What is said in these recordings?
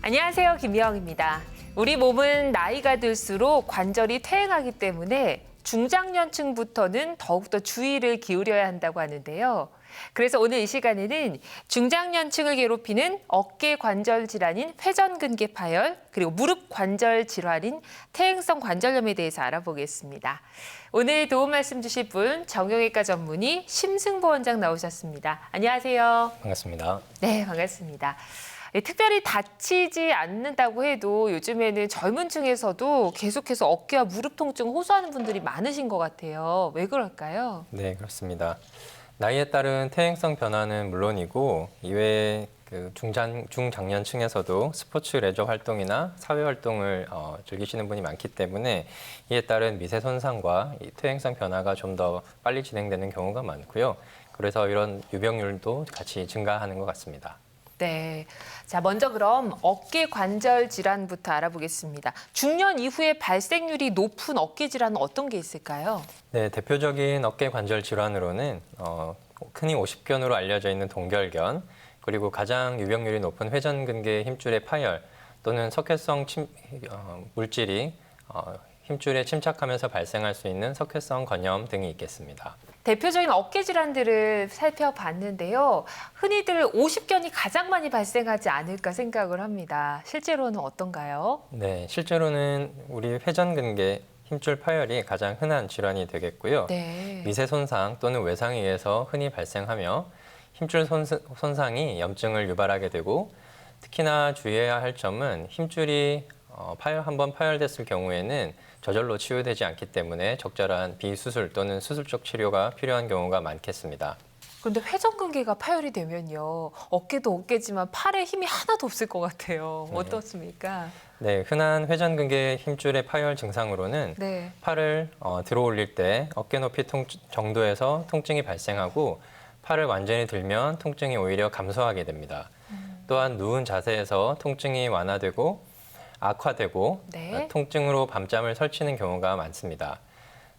안녕하세요, 김미영입니다. 우리 몸은 나이가 들수록 관절이 퇴행하기 때문에 중장년층부터는 더욱더 주의를 기울여야 한다고 하는데요. 그래서 오늘 이 시간에는 중장년층을 괴롭히는 어깨 관절 질환인 회전근개 파열, 그리고 무릎 관절 질환인 퇴행성 관절염에 대해서 알아보겠습니다. 오늘 도움 말씀 주실 분 정형외과 전문의 심승보 원장 나오셨습니다. 안녕하세요. 반갑습니다. 네, 반갑습니다. 특별히 다치지 않는다고 해도 요즘에는 젊은 층에서도 계속해서 어깨와 무릎 통증 호소하는 분들이 많으신 것 같아요. 왜 그럴까요? 네, 그렇습니다. 나이에 따른 퇴행성 변화는 물론이고 이외에 중장년층에서도 스포츠 레저 활동이나 사회 활동을 즐기시는 분이 많기 때문에 이에 따른 미세 손상과 이 퇴행성 변화가 좀 더 빨리 진행되는 경우가 많고요. 그래서 이런 유병률도 같이 증가하는 것 같습니다. 네. 자, 먼저 그럼 어깨 관절 질환부터 알아보겠습니다. 중년 이후에 발생률이 높은 어깨 질환은 어떤 게 있을까요? 네, 대표적인 어깨 관절 질환으로는 흔히 50견으로 알려져 있는 동결견, 그리고 가장 유병률이 높은 회전근개 힘줄의 파열 또는 석회성 물질이 힘줄에 침착하면서 발생할 수 있는 석회성 건염 등이 있겠습니다. 대표적인 어깨 질환들을 살펴봤는데요. 흔히들 50견이 가장 많이 발생하지 않을까 생각을 합니다. 실제로는 어떤가요? 네, 실제로는 우리 회전근개 힘줄 파열이 가장 흔한 질환이 되겠고요. 네. 미세 손상 또는 외상에 의해서 흔히 발생하며 힘줄 손상이 염증을 유발하게 되고, 특히나 주의해야 할 점은 힘줄이 한번 파열됐을 경우에는 저절로 치유되지 않기 때문에 적절한 비수술 또는 수술적 치료가 필요한 경우가 많겠습니다. 그런데 회전근개가 파열이 되면요. 어깨도 어깨지만 팔에 힘이 하나도 없을 것 같아요. 네. 어떻습니까? 네, 흔한 회전근개 힘줄의 파열 증상으로는 네. 팔을 들어 올릴 때 어깨 높이 정도에서 통증이 발생하고, 팔을 완전히 들면 통증이 오히려 감소하게 됩니다. 또한 누운 자세에서 통증이 완화되고 악화되고 네. 통증으로 밤잠을 설치는 경우가 많습니다.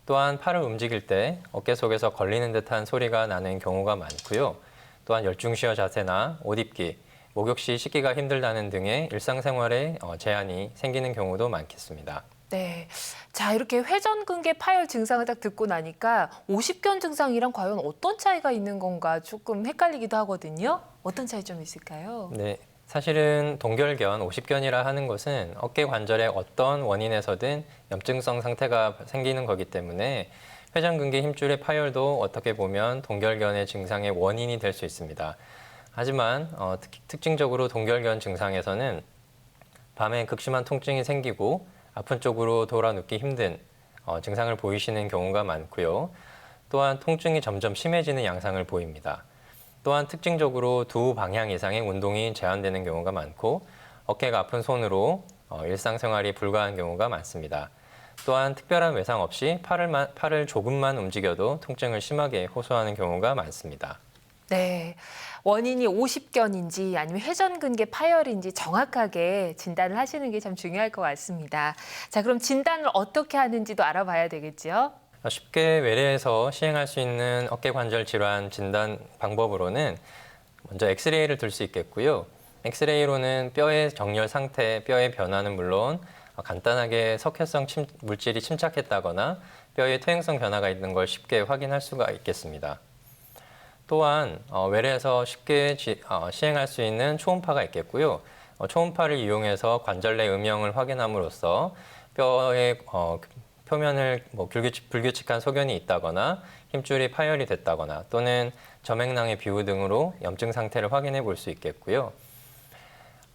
또한 팔을 움직일 때 어깨 속에서 걸리는 듯한 소리가 나는 경우가 많고요. 또한 열중시어 자세나 옷 입기, 목욕 시 씻기가 힘들다는 등의 일상생활에 제한이 생기는 경우도 많겠습니다. 네. 자, 이렇게 회전근개 파열 증상을 딱 듣고 나니까 50견 증상이랑 과연 어떤 차이가 있는 건가 조금 헷갈리기도 하거든요. 어떤 차이 좀 있을까요? 네, 사실은 동결견, 50견이라 하는 것은 어깨 관절의 어떤 원인에서든 염증성 상태가 생기는 거기 때문에 회전근개 힘줄의 파열도 어떻게 보면 동결견의 증상의 원인이 될 수 있습니다. 하지만 특징적으로 동결견 증상에서는 밤에 극심한 통증이 생기고 아픈 쪽으로 돌아 눕기 힘든 증상을 보이시는 경우가 많고요. 또한 통증이 점점 심해지는 양상을 보입니다. 또한 특징적으로 두 방향 이상의 운동이 제한되는 경우가 많고, 어깨가 아픈 손으로 일상생활이 불가한 경우가 많습니다. 또한 특별한 외상 없이 팔을 조금만 움직여도 통증을 심하게 호소하는 경우가 많습니다. 네. 원인이 50견인지 아니면 회전근개 파열인지 정확하게 진단을 하시는 게 참 중요할 것 같습니다. 자, 그럼 진단을 어떻게 하는지도 알아봐야 되겠죠? 쉽게 외래에서 시행할 수 있는 어깨 관절 질환 진단 방법으로는 먼저 엑스레이를 들 수 있겠고요. 엑스레이로는 뼈의 정렬 상태, 뼈의 변화는 물론 간단하게 석회성 물질이 침착했다거나 뼈의 퇴행성 변화가 있는 걸 쉽게 확인할 수가 있겠습니다. 또한 외래에서 쉽게 시행할 수 있는 초음파가 있겠고요. 초음파를 이용해서 관절 내 음영을 확인함으로써 뼈의 표면을 불규칙한 소견이 있다거나 힘줄이 파열이 됐다거나 또는 점액낭의 비우 등으로 염증 상태를 확인해 볼 수 있겠고요.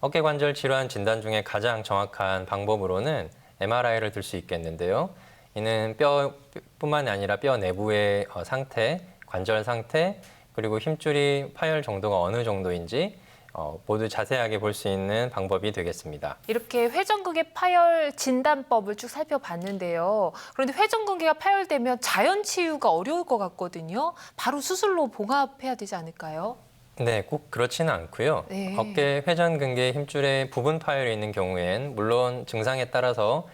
어깨 관절 질환 진단 중에 가장 정확한 방법으로는 MRI를 들 수 있겠는데요. 이는 뼈뿐만 아니라 뼈 내부의 상태, 관절 상태, 그리고 힘줄이 파열 정도가 어느 정도인지 모두 자세하게 볼 수 있는 방법이 되겠습니다. 이렇게 회전근개 파열 진단법을 쭉 살펴봤는데요. 그런데 회전근개가 파열되면 자연 치유가 어려울 것 같거든요. 바로 수술로 봉합해야 되지 않을까요? 네, 꼭 그렇지는 않고요. 네. 어깨 회전근개 힘줄에 부분 파열이 있는 경우엔 물론 증상에 따라서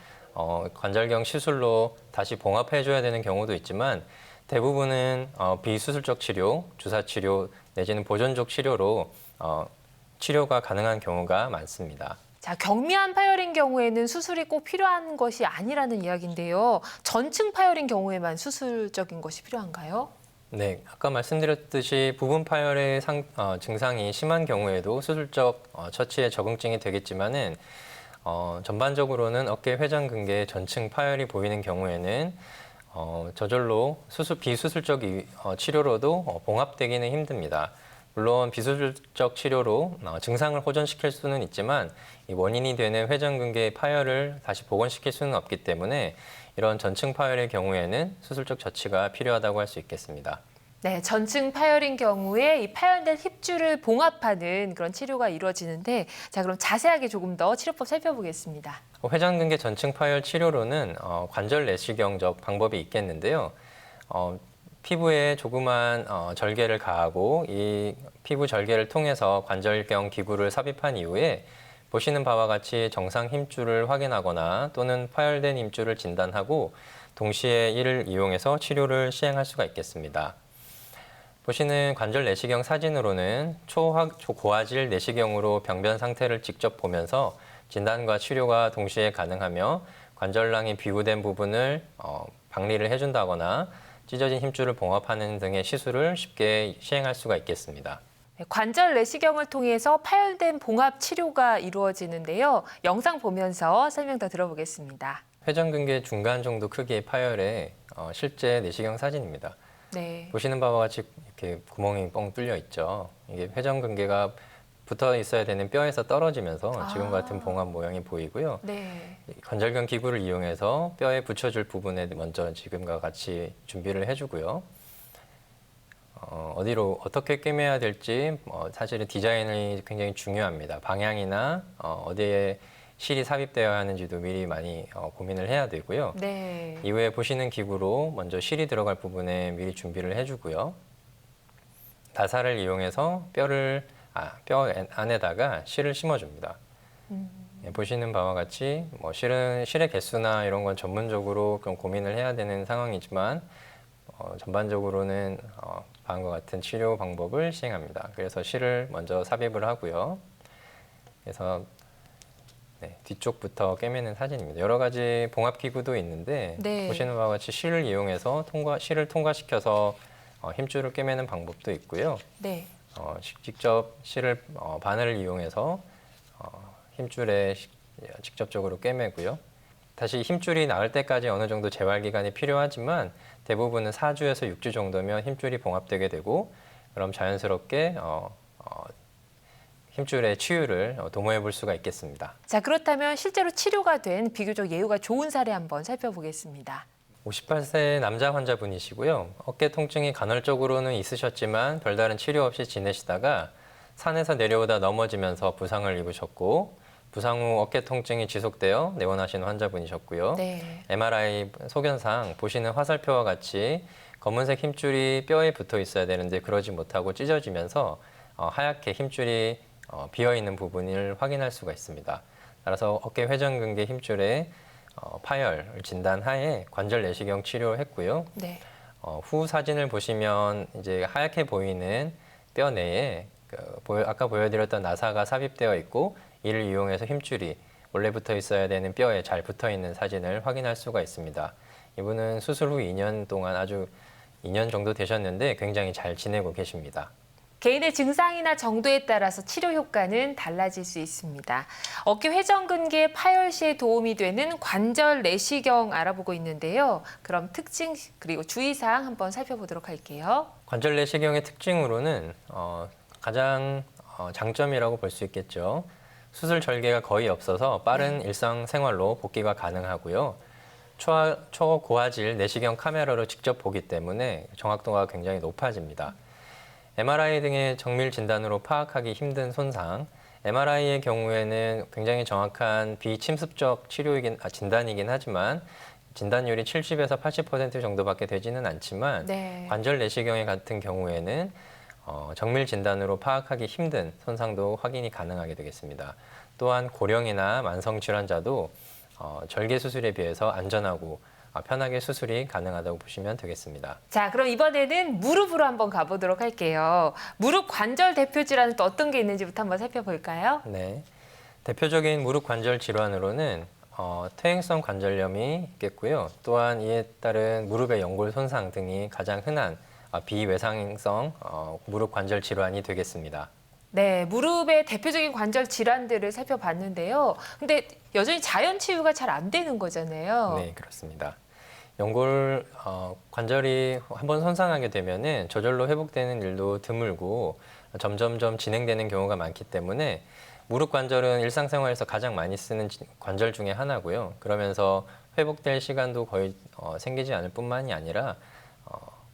관절경 시술로 다시 봉합해줘야 되는 경우도 있지만, 대부분은 비수술적 치료, 주사 치료 내지는 보존적 치료로 치료가 가능한 경우가 많습니다. 자, 경미한 파열인 경우에는 수술이 꼭 필요한 것이 아니라는 이야기인데요. 전층 파열인 경우에만 수술적인 것이 필요한가요? 네, 아까 말씀드렸듯이 부분 파열의 증상이 심한 경우에도 수술적 처치에 적응증이 되겠지만은 전반적으로는 어깨 회전근개 전층 파열이 보이는 경우에는 저절로 비수술적 치료로도 봉합되기는 힘듭니다. 물론 비수술적 치료로 증상을 호전시킬 수는 있지만 이 원인이 되는 회전근개 파열을 다시 복원시킬 수는 없기 때문에 이런 전층 파열의 경우에는 수술적 처치가 필요하다고 할 수 있겠습니다. 네, 전층 파열인 경우에 이 파열된 힙줄을 봉합하는 그런 치료가 이루어지는데, 자, 그럼 자세하게 조금 더 치료법 살펴보겠습니다. 회전근개 전층 파열 치료로는 관절 내시경적 방법이 있겠는데요. 피부에 조그만 절개를 가하고 이 피부 절개를 통해서 관절경 기구를 삽입한 이후에 보시는 바와 같이 정상 힘줄을 확인하거나 또는 파열된 힘줄을 진단하고 동시에 이를 이용해서 치료를 시행할 수가 있겠습니다. 보시는 관절 내시경 사진으로는 초고화질 내시경으로 병변 상태를 직접 보면서 진단과 치료가 동시에 가능하며 관절낭이 비우된 부분을 박리를 해준다거나 찢어진 힘줄을 봉합하는 등의 시술을 쉽게 시행할 수가 있겠습니다. 네, 관절 내시경을 통해서 파열된 봉합 치료가 이루어지는데요. 영상 보면서 설명 더 들어보겠습니다. 회전근개 중간 정도 크기의 파열의 실제 내시경 사진입니다. 네. 보시는 바와 같이 이렇게 구멍이 뻥 뚫려 있죠. 이게 회전근개가 붙어 있어야 되는 뼈에서 떨어지면서 지금 같은 봉합 모양이 보이고요. 네. 관절경 기구를 이용해서 뼈에 붙여줄 부분에 먼저 지금과 같이 준비를 해주고요. 어디로 어떻게 꿰매야 될지 사실은 디자인이 굉장히 중요합니다. 방향이나 어디에 실이 삽입되어야 하는지도 미리 많이 고민을 해야 되고요. 네. 이후에 보시는 기구로 먼저 실이 들어갈 부분에 미리 준비를 해주고요. 다사를 이용해서 뼈 안에다가 실을 심어줍니다. 보시는 바와 같이 실의 개수나 이런 건 전문적으로 좀 고민을 해야 되는 상황이지만 전반적으로는 다음과 같은 치료 방법을 시행합니다. 그래서 실을 먼저 삽입을 하고요. 그래서 뒤쪽부터 꿰매는 사진입니다. 여러 가지 봉합 기구도 있는데 네. 보시는 바와 같이 실을 이용해서 실을 통과시켜서 힘줄을 꿰매는 방법도 있고요. 네. 직접 바늘을 이용해서 힘줄에 직접적으로 꿰매고요. 다시 힘줄이 나을 때까지 어느 정도 재활 기간이 필요하지만 대부분은 4주에서 6주 정도면 힘줄이 봉합되게 되고 그럼 자연스럽게 힘줄의 치유를 도모해 볼 수가 있겠습니다. 자, 그렇다면 실제로 치료가 된 비교적 예후가 좋은 사례 한번 살펴보겠습니다. 58세 남자 환자분이시고요. 어깨 통증이 간헐적으로는 있으셨지만 별다른 치료 없이 지내시다가 산에서 내려오다 넘어지면서 부상을 입으셨고 부상 후 어깨 통증이 지속되어 내원하신 환자분이셨고요. 네. MRI 소견상 보시는 화살표와 같이 검은색 힘줄이 뼈에 붙어 있어야 되는데 그러지 못하고 찢어지면서 하얗게 힘줄이 비어있는 부분을 확인할 수가 있습니다. 따라서 어깨 회전근개 힘줄의 파열을 진단하에 관절 내시경 치료했고요. 네. 후 사진을 보시면 이제 하얗게 보이는 뼈 내에 아까 보여드렸던 나사가 삽입되어 있고 이를 이용해서 힘줄이 원래 붙어 있어야 되는 뼈에 잘 붙어 있는 사진을 확인할 수가 있습니다. 이분은 수술 후 2년 동안 2년 정도 되셨는데 굉장히 잘 지내고 계십니다. 개인의 증상이나 정도에 따라서 치료 효과는 달라질 수 있습니다. 어깨 회전근개 파열 시에 도움이 되는 관절 내시경 알아보고 있는데요. 그럼 특징 그리고 주의사항 한번 살펴보도록 할게요. 관절 내시경의 특징으로는 가장 장점이라고 볼 수 있겠죠. 수술 절개가 거의 없어서 빠른 일상생활로 복귀가 가능하고요. 초고화질 내시경 카메라로 직접 보기 때문에 정확도가 굉장히 높아집니다. MRI 등의 정밀 진단으로 파악하기 힘든 손상, MRI의 경우에는 굉장히 정확한 비침습적 진단이긴 하지만 진단율이 70에서 80% 정도밖에 되지는 않지만 네. 관절 내시경의 같은 경우에는 정밀 진단으로 파악하기 힘든 손상도 확인이 가능하게 되겠습니다. 또한 고령이나 만성 질환자도 절개 수술에 비해서 안전하고 편하게 수술이 가능하다고 보시면 되겠습니다. 자, 그럼 이번에는 무릎으로 한번 가보도록 할게요. 무릎 관절 대표 질환은 또 어떤 게 있는지부터 한번 살펴볼까요? 네. 대표적인 무릎 관절 질환으로는 퇴행성 관절염이 있겠고요. 또한 이에 따른 무릎의 연골 손상 등이 가장 흔한 비외상성 무릎 관절 질환이 되겠습니다. 네, 무릎의 대표적인 관절 질환들을 살펴봤는데요. 근데 여전히 자연 치유가 잘 안 되는 거잖아요. 네, 그렇습니다. 연골 관절이 한번 손상하게 되면은 저절로 회복되는 일도 드물고 점점점 진행되는 경우가 많기 때문에 무릎 관절은 일상생활에서 가장 많이 쓰는 관절 중에 하나고요. 그러면서 회복될 시간도 거의 생기지 않을 뿐만이 아니라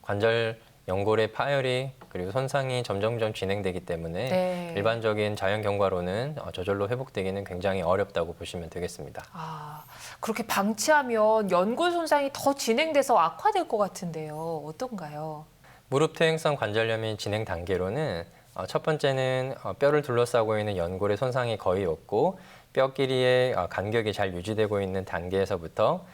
관절 연골의 파열이 그리고 손상이 점점점 진행되기 때문에 네. 일반적인 자연 경과로는 저절로 회복되기는 굉장히 어렵다고 보시면 되겠습니다. 아, 그렇게 방치하면 연골 손상이 더 진행돼서 악화될 것 같은데요. 어떤가요? 무릎 퇴행성 관절염의 진행 단계로는 첫 번째는 뼈를 둘러싸고 있는 연골의 손상이 거의 없고 뼈 길이의 간격이 잘 유지되고 있는 단계에서부터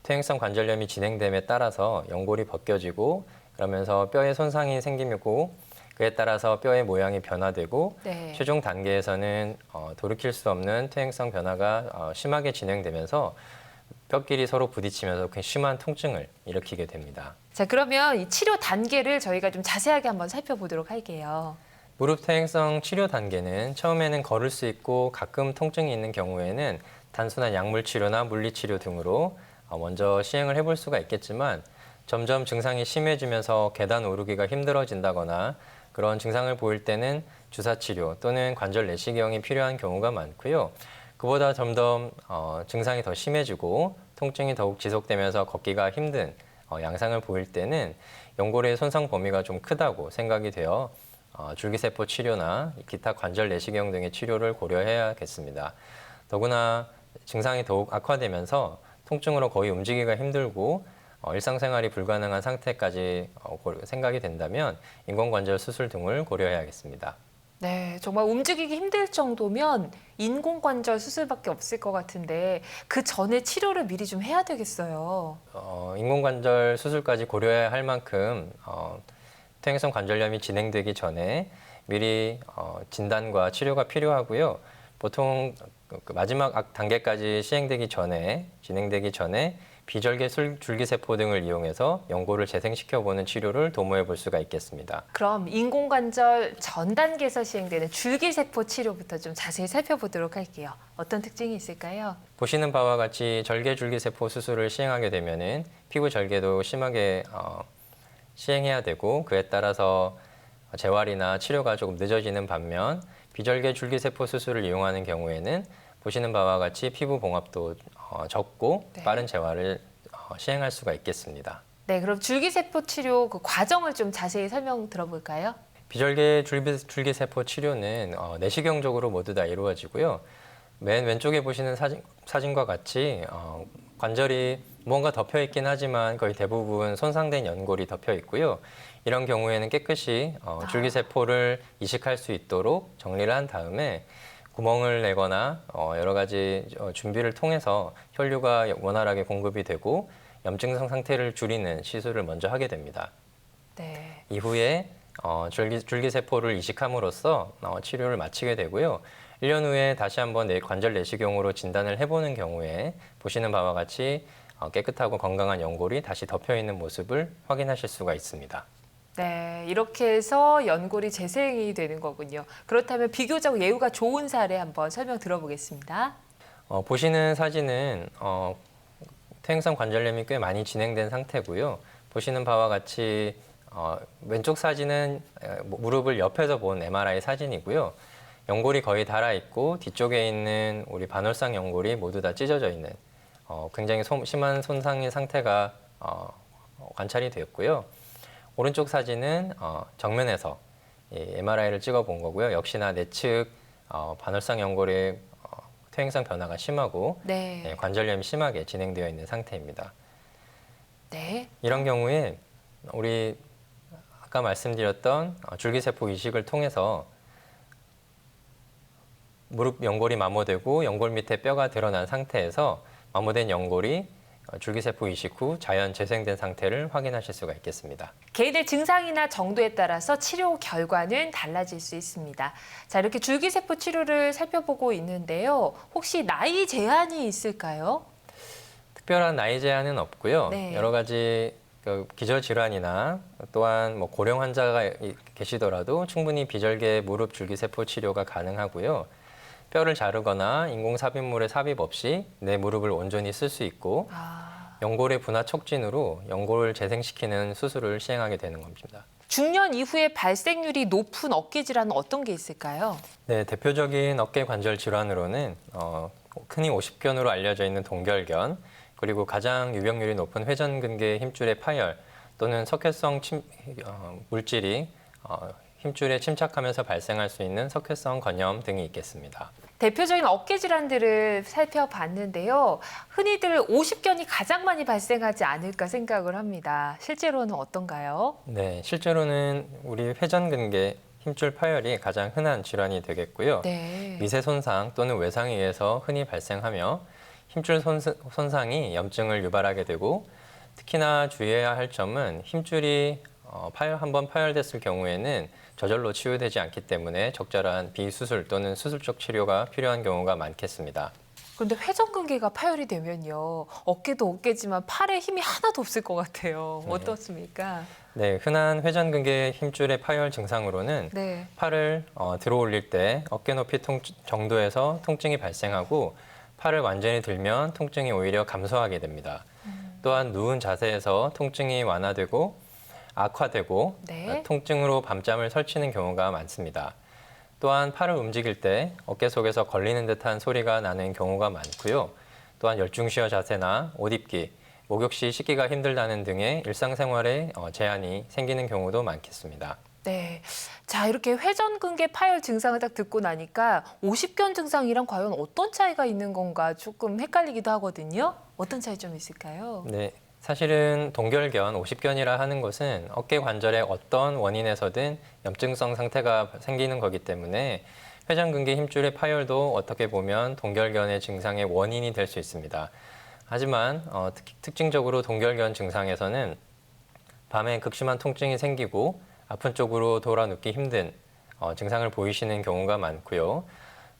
퇴행성 관절염이 진행됨에 따라서 연골이 벗겨지고 그러면서 뼈에 손상이 생기고 그에 따라서 뼈의 모양이 변화되고 네. 최종 단계에서는 돌이킬 수 없는 퇴행성 변화가 심하게 진행되면서 뼈끼리 서로 부딪히면서 굉장히 심한 통증을 일으키게 됩니다. 자, 그러면 이 치료 단계를 저희가 좀 자세하게 한번 살펴보도록 할게요. 무릎 퇴행성 치료 단계는 처음에는 걸을 수 있고 가끔 통증이 있는 경우에는 단순한 약물 치료나 물리 치료 등으로 먼저 시행을 해볼 수가 있겠지만 점점 증상이 심해지면서 계단 오르기가 힘들어진다거나 그런 증상을 보일 때는 주사 치료 또는 관절 내시경이 필요한 경우가 많고요. 그보다 점점 증상이 더 심해지고 통증이 더욱 지속되면서 걷기가 힘든 양상을 보일 때는 연골의 손상 범위가 좀 크다고 생각이 되어 줄기세포 치료나 기타 관절 내시경 등의 치료를 고려해야겠습니다. 더구나 증상이 더욱 악화되면서 통증으로 거의 움직이기가 힘들고 일상생활이 불가능한 상태까지 생각이 된다면 인공관절 수술 등을 고려해야겠습니다. 네, 정말 움직이기 힘들 정도면 인공관절 수술밖에 없을 것 같은데 그 전에 치료를 미리 좀 해야 되겠어요. 인공관절 수술까지 고려해야 할 만큼 퇴행성 관절염이 진행되기 전에 미리 진단과 치료가 필요하고요. 보통 그 마지막 단계까지 진행되기 전에 비절개 줄기세포 등을 이용해서 연골을 재생시켜보는 치료를 도모해 볼 수가 있겠습니다. 그럼 인공관절 전 단계에서 시행되는 줄기세포 치료부터 좀 자세히 살펴보도록 할게요. 어떤 특징이 있을까요? 보시는 바와 같이 절개줄기세포 수술을 시행하게 되면은 피부 절개도 심하게 시행해야 되고 그에 따라서 재활이나 치료가 조금 늦어지는 반면 비절개 줄기세포 수술을 이용하는 경우에는 보시는 바와 같이 피부 봉합도 적고 네. 빠른 재활을 시행할 수가 있겠습니다. 네, 그럼 줄기세포 치료 그 과정을 좀 자세히 설명 들어볼까요? 비절개 줄기세포 치료는 내시경적으로 모두 다 이루어지고요. 맨 왼쪽에 보시는 사진과 같이 관절이 뭔가 덮여 있긴 하지만 거의 대부분 손상된 연골이 덮여 있고요. 이런 경우에는 깨끗이 줄기세포를 이식할 수 있도록 정리를 한 다음에 구멍을 내거나 여러 가지 준비를 통해서 혈류가 원활하게 공급이 되고 염증성 상태를 줄이는 시술을 먼저 하게 됩니다. 네. 이후에 줄기세포를 이식함으로써 치료를 마치게 되고요. 1년 후에 다시 한번 관절 내시경으로 진단을 해보는 경우에 보시는 바와 같이 깨끗하고 건강한 연골이 다시 덮여 있는 모습을 확인하실 수가 있습니다. 네, 이렇게 해서 연골이 재생이 되는 거군요. 그렇다면 비교적 예후가 좋은 사례 한번 설명 들어보겠습니다. 보시는 사진은 퇴행성 관절염이 꽤 많이 진행된 상태고요. 보시는 바와 같이 왼쪽 사진은 무릎을 옆에서 본 MRI 사진이고요. 연골이 거의 닳아 있고 뒤쪽에 있는 우리 반월상 연골이 모두 다 찢어져 있는 굉장히 심한 손상의 상태가 관찰이 되었고요. 오른쪽 사진은 정면에서 MRI를 찍어 본 거고요. 역시나 내측 반월상 연골의 퇴행성 변화가 심하고 네. 관절염이 심하게 진행되어 있는 상태입니다. 네. 이런 경우에 우리 아까 말씀드렸던 줄기세포 이식을 통해서 무릎 연골이 마모되고 연골 밑에 뼈가 드러난 상태에서 마모된 연골이 줄기세포 이식 후 자연 재생된 상태를 확인하실 수가 있겠습니다. 개인의 증상이나 정도에 따라서 치료 결과는 달라질 수 있습니다. 자, 이렇게 줄기세포 치료를 살펴보고 있는데요. 혹시 나이 제한이 있을까요? 특별한 나이 제한은 없고요. 네. 여러 가지 기저질환이나 또한 고령 환자가 계시더라도 충분히 비절개 무릎 줄기세포 치료가 가능하고요. 뼈를 자르거나 인공삽입물에 삽입 없이 내 무릎을 온전히 쓸 수 있고 연골의 분화 촉진으로 연골을 재생시키는 수술을 시행하게 되는 겁니다. 중년 이후에 발생률이 높은 어깨 질환은 어떤 게 있을까요? 네, 대표적인 어깨 관절 질환으로는 흔히 50견으로 알려져 있는 동결견, 그리고 가장 유병률이 높은 회전근개 힘줄의 파열 또는 석회성 물질이 힘줄에 침착하면서 발생할 수 있는 석회성 건염 등이 있겠습니다. 대표적인 어깨 질환들을 살펴봤는데요. 흔히들 50견이 가장 많이 발생하지 않을까 생각을 합니다. 실제로는 어떤가요? 네, 실제로는 우리 회전근개 힘줄 파열이 가장 흔한 질환이 되겠고요. 네. 미세 손상 또는 외상에 의해서 흔히 발생하며 힘줄 손상이 염증을 유발하게 되고 특히나 주의해야 할 점은 힘줄이 한번 파열됐을 경우에는 저절로 치유되지 않기 때문에 적절한 비수술 또는 수술적 치료가 필요한 경우가 많겠습니다. 그런데 회전근개가 파열이 되면요. 어깨도 어깨지만 팔에 힘이 하나도 없을 것 같아요. 네. 어떻습니까? 네, 흔한 회전근개 힘줄의 파열 증상으로는 네. 팔을 들어 올릴 때 어깨 높이 정도에서 통증이 발생하고 팔을 완전히 들면 통증이 오히려 감소하게 됩니다. 또한 누운 자세에서 통증이 완화되고 악화되고 네. 통증으로 밤잠을 설치는 경우가 많습니다. 또한 팔을 움직일 때 어깨 속에서 걸리는 듯한 소리가 나는 경우가 많고요. 또한 열중시어 자세나 옷 입기, 목욕 시 씻기가 힘들다는 등의 일상생활에 제한이 생기는 경우도 많겠습니다. 네. 자, 이렇게 회전근개 파열 증상을 딱 듣고 나니까 50견 증상이랑 과연 어떤 차이가 있는 건가 조금 헷갈리기도 하거든요. 어떤 차이 좀 있을까요? 네, 사실은 동결견, 50견이라 하는 것은 어깨 관절의 어떤 원인에서든 염증성 상태가 생기는 거기 때문에 회전근개 힘줄의 파열도 어떻게 보면 동결견의 증상의 원인이 될 수 있습니다. 하지만 특징적으로 동결견 증상에서는 밤에 극심한 통증이 생기고 아픈 쪽으로 돌아 눕기 힘든 증상을 보이시는 경우가 많고요.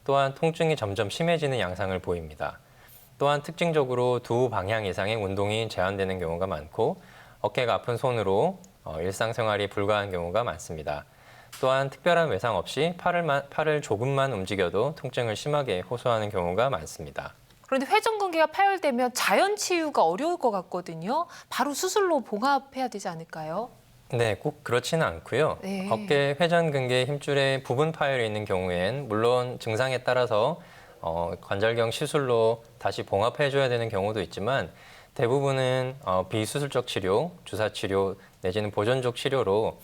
또한 통증이 점점 심해지는 양상을 보입니다. 또한 특징적으로 두 방향 이상의 운동이 제한되는 경우가 많고 어깨가 아픈 손으로 일상생활이 불가한 경우가 많습니다. 또한 특별한 외상 없이 팔을 조금만 움직여도 통증을 심하게 호소하는 경우가 많습니다. 그런데 회전근개가 파열되면 자연 치유가 어려울 것 같거든요. 바로 수술로 봉합해야 되지 않을까요? 네, 꼭 그렇지는 않고요. 네. 어깨 회전근개 힘줄에 부분 파열이 있는 경우엔 물론 증상에 따라서 관절경 시술로 다시 봉합해줘야 되는 경우도 있지만 대부분은 비수술적 치료, 주사 치료 내지는 보존적 치료로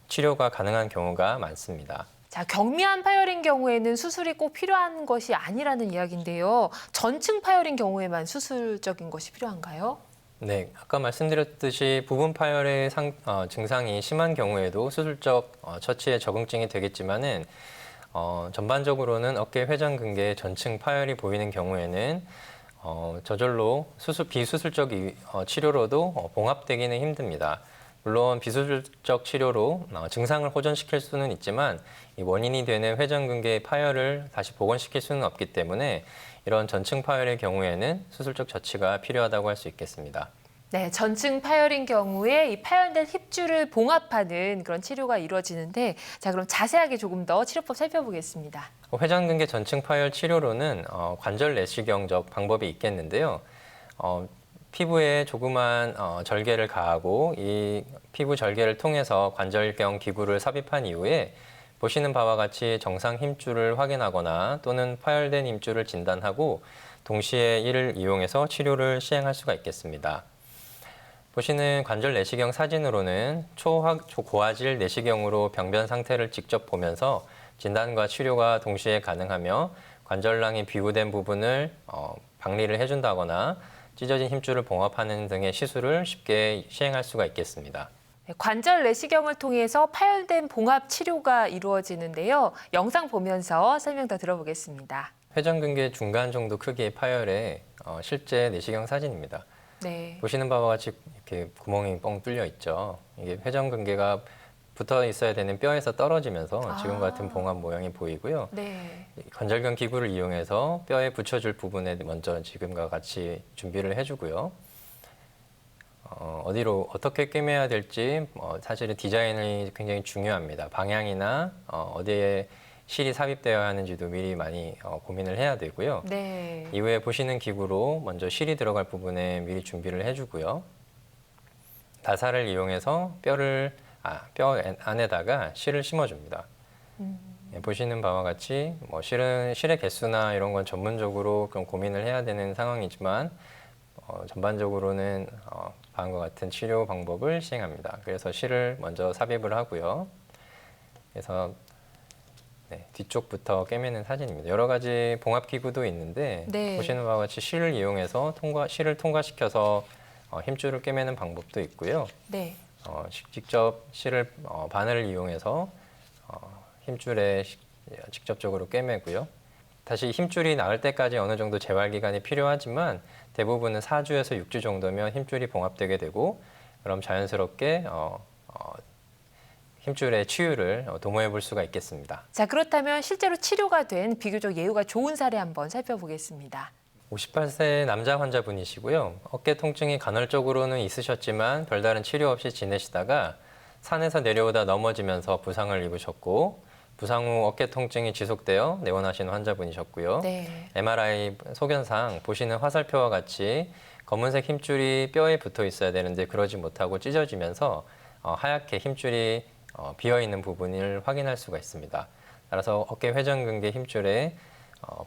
치료가 가능한 경우가 많습니다. 자, 경미한 파열인 경우에는 수술이 꼭 필요한 것이 아니라는 이야기인데요. 전층 파열인 경우에만 수술적인 것이 필요한가요? 네, 아까 말씀드렸듯이 부분 파열의 증상이 심한 경우에도 수술적 처치에 적응증이 되겠지만은 전반적으로는 어깨 회전근개 전층 파열이 보이는 경우에는 저절로 비수술적 치료로도 봉합되기는 힘듭니다. 물론 비수술적 치료로 증상을 호전시킬 수는 있지만 이 원인이 되는 회전근개 파열을 다시 복원시킬 수는 없기 때문에 이런 전층 파열의 경우에는 수술적 처치가 필요하다고 할 수 있겠습니다. 네, 전층 파열인 경우에 이 파열된 힙줄을 봉합하는 그런 치료가 이루어지는데, 자, 그럼 자세하게 조금 더 치료법 살펴보겠습니다. 회전근개 전층 파열 치료로는 관절 내시경적 방법이 있겠는데요. 피부에 조그만 절개를 가하고 이 피부 절개를 통해서 관절경 기구를 삽입한 이후에 보시는 바와 같이 정상 힘줄을 확인하거나 또는 파열된 힘줄을 진단하고 동시에 이를 이용해서 치료를 시행할 수가 있겠습니다. 보시는 관절 내시경 사진으로는 초고화질 내시경으로 병변 상태를 직접 보면서 진단과 치료가 동시에 가능하며 관절낭이 비우된 부분을 박리를 해준다거나 찢어진 힘줄을 봉합하는 등의 시술을 쉽게 시행할 수가 있겠습니다. 네, 관절 내시경을 통해서 파열된 봉합 치료가 이루어지는데요. 영상 보면서 설명 더 들어보겠습니다. 회전근개 중간 정도 크기의 파열의 실제 내시경 사진입니다. 네. 보시는 바와 같이 이렇게 구멍이 뻥 뚫려 있죠. 이게 회전근개가 붙어 있어야 되는 뼈에서 떨어지면서 지금 같은 봉합 모양이 보이고요. 네. 관절경 기구를 이용해서 뼈에 붙여줄 부분에 먼저 지금과 같이 준비를 해주고요. 어디로 어떻게 꿰매야 될지 사실은 디자인이 굉장히 중요합니다. 방향이나 어디에 실이 삽입되어야 하는지도 미리 많이 고민을 해야 되고요. 네. 이후에 보시는 기구로 먼저 실이 들어갈 부분에 미리 준비를 해주고요. 다사를 이용해서 뼈 안에다가 실을 심어줍니다. 예, 보시는 바와 같이 실의 개수나 이런 건 전문적으로 좀 고민을 해야 되는 상황이지만 전반적으로는 다음과 같은 치료 방법을 시행합니다. 그래서 실을 먼저 삽입을 하고요. 그래서 뒤쪽부터 꿰매는 사진입니다. 여러 가지 봉합 기구도 있는데 네. 보시는 바와 같이 실을 이용해서 실을 통과시켜서 힘줄을 꿰매는 방법도 있고요. 네. 직접 실을 바늘을 이용해서 힘줄에 직접적으로 꿰매고요. 다시 힘줄이 나을 때까지 어느 정도 재활 기간이 필요하지만 대부분은 4주에서 6주 정도면 힘줄이 봉합되게 되고 그럼 자연스럽게 힘줄의 치유를 도모해 볼 수가 있겠습니다. 자, 그렇다면 실제로 치료가 된 비교적 예후가 좋은 사례 한번 살펴보겠습니다. 58세 남자 환자분이시고요. 어깨 통증이 간헐적으로는 있으셨지만 별다른 치료 없이 지내시다가 산에서 내려오다 넘어지면서 부상을 입으셨고 부상 후 어깨 통증이 지속되어 내원하신 환자분이셨고요. 네. MRI 소견상 보시는 화살표와 같이 검은색 힘줄이 뼈에 붙어 있어야 되는데 그러지 못하고 찢어지면서 하얗게 힘줄이 비어있는 부분을 확인할 수가 있습니다. 따라서 어깨 회전근개 힘줄의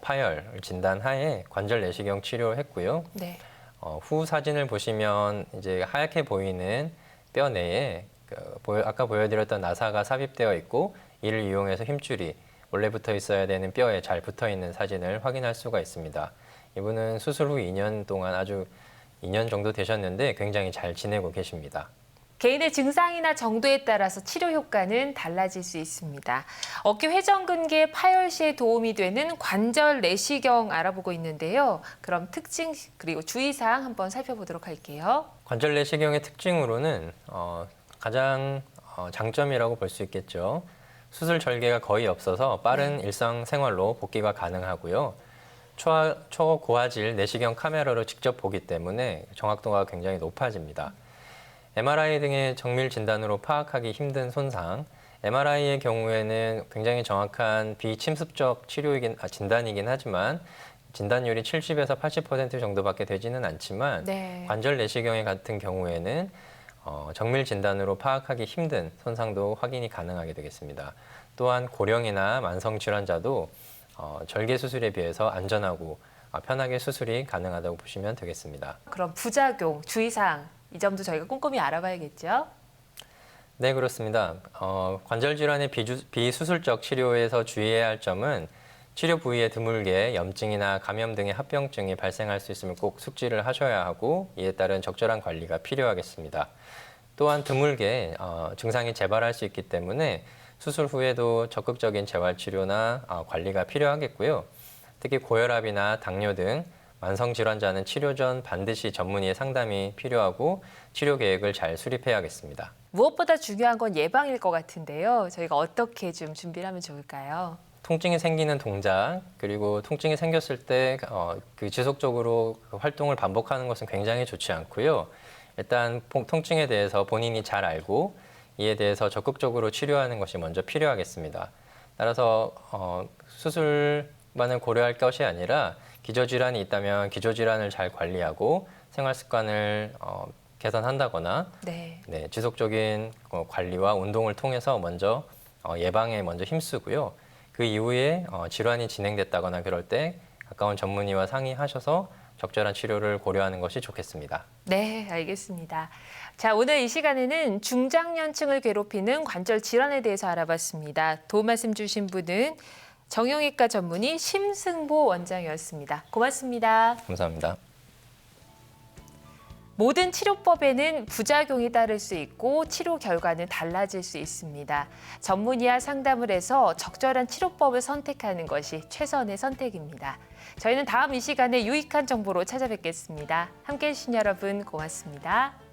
파열을 진단하에 관절 내시경 치료했고요. 네. 후 사진을 보시면 이제 하얗게 보이는 뼈 내에 아까 보여드렸던 나사가 삽입되어 있고 이를 이용해서 힘줄이 원래 붙어 있어야 되는 뼈에 잘 붙어 있는 사진을 확인할 수가 있습니다. 이분은 수술 후 2년 동안 2년 정도 되셨는데 굉장히 잘 지내고 계십니다. 개인의 증상이나 정도에 따라서 치료 효과는 달라질 수 있습니다. 어깨 회전근개 파열 시에 도움이 되는 관절 내시경 알아보고 있는데요. 그럼 특징 그리고 주의사항 한번 살펴보도록 할게요. 관절 내시경의 특징으로는 가장 장점이라고 볼 수 있겠죠. 수술 절개가 거의 없어서 빠른 일상생활로 복귀가 가능하고요. 초고화질 내시경 카메라로 직접 보기 때문에 정확도가 굉장히 높아집니다. MRI 등의 정밀 진단으로 파악하기 힘든 손상, MRI의 경우에는 굉장히 정확한 비침습적 진단이긴 하지만 진단율이 70에서 80% 정도밖에 되지는 않지만 네. 관절 내시경의 같은 경우에는 정밀 진단으로 파악하기 힘든 손상도 확인이 가능하게 되겠습니다. 또한 고령이나 만성 질환자도 절개 수술에 비해서 안전하고 편하게 수술이 가능하다고 보시면 되겠습니다. 그럼 부작용, 주의사항 이 점도 저희가 꼼꼼히 알아봐야겠죠? 네, 그렇습니다. 관절 질환의 비수술적 치료에서 주의해야 할 점은 치료 부위에 드물게 염증이나 감염 등의 합병증이 발생할 수 있으면 꼭 숙지를 하셔야 하고 이에 따른 적절한 관리가 필요하겠습니다. 또한 드물게 증상이 재발할 수 있기 때문에 수술 후에도 적극적인 재활치료나 관리가 필요하겠고요. 특히 고혈압이나 당뇨 등 만성 질환자는 치료 전 반드시 전문의의 상담이 필요하고 치료 계획을 잘 수립해야겠습니다. 무엇보다 중요한 건 예방일 것 같은데요. 저희가 어떻게 좀 준비를 하면 좋을까요? 통증이 생기는 동작, 그리고 통증이 생겼을 때 지속적으로 활동을 반복하는 것은 굉장히 좋지 않고요. 일단 통증에 대해서 본인이 잘 알고 이에 대해서 적극적으로 치료하는 것이 먼저 필요하겠습니다. 따라서 수술만을 고려할 것이 아니라 기저질환이 있다면 기저질환을 잘 관리하고 생활습관을 개선한다거나 네. 지속적인 관리와 운동을 통해서 먼저 예방에 먼저 힘쓰고요. 그 이후에 질환이 진행됐다거나 그럴 때 가까운 전문의와 상의하셔서 적절한 치료를 고려하는 것이 좋겠습니다. 네, 알겠습니다. 자, 오늘 이 시간에는 중장년층을 괴롭히는 관절 질환에 대해서 알아봤습니다. 도움 말씀 주신 분은 정형외과 전문의 심승보 원장이었습니다. 고맙습니다. 감사합니다. 모든 치료법에는 부작용이 따를 수 있고 치료 결과는 달라질 수 있습니다. 전문의와 상담을 해서 적절한 치료법을 선택하는 것이 최선의 선택입니다. 저희는 다음 이 시간에 유익한 정보로 찾아뵙겠습니다. 함께해 주신 여러분 고맙습니다.